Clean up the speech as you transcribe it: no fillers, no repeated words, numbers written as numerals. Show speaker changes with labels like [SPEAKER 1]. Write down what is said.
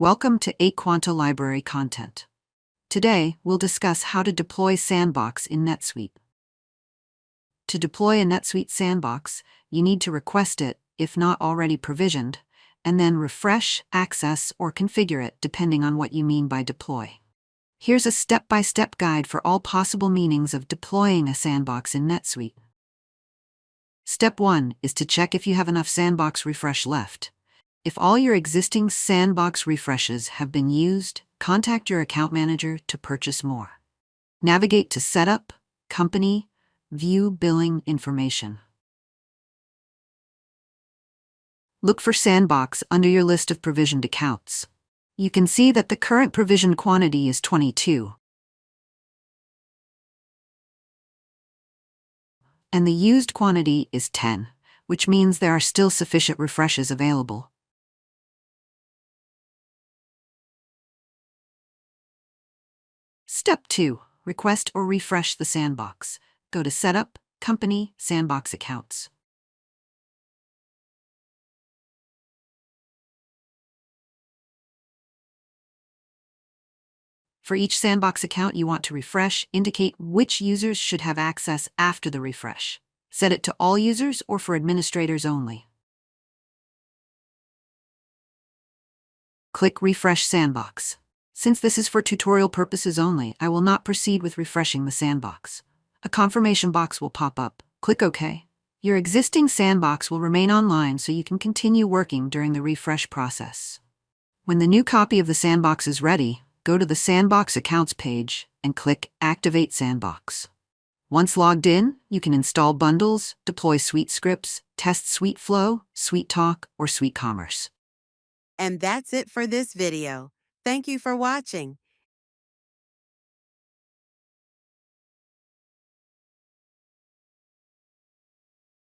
[SPEAKER 1] Welcome to Quanta Library Content. Today, we'll discuss how to deploy Sandbox in NetSuite. To deploy a NetSuite Sandbox, you need to request it, if not already provisioned, and then refresh, access, or configure it depending on what you mean by deploy. Here's a step-by-step guide for all possible meanings of deploying a Sandbox in NetSuite. Step 1 is to check if you have enough Sandbox refresh left. If all your existing Sandbox refreshes have been used, contact your account manager to purchase more. Navigate to Setup, Company, View Billing Information. Look for Sandbox under your list of provisioned accounts. You can see that the current provisioned quantity is 22. And the used quantity is 10, which means there are still sufficient refreshes available. Step 2. Request or refresh the Sandbox. Go to Setup, Company, Sandbox Accounts. For each Sandbox account you want to refresh, indicate which users should have access after the refresh. Set it to all users or for administrators only. Click Refresh Sandbox. Since this is for tutorial purposes only, I will not proceed with refreshing the Sandbox. A confirmation box will pop up. Click OK. Your existing Sandbox will remain online so you can continue working during the refresh process. When the new copy of the Sandbox is ready, go to the Sandbox Accounts page and click Activate Sandbox. Once logged in, you can install bundles, deploy SuiteScripts, test SuiteFlow, SuiteTalk, or SuiteCommerce.
[SPEAKER 2] And that's it for this video. Thank you for watching.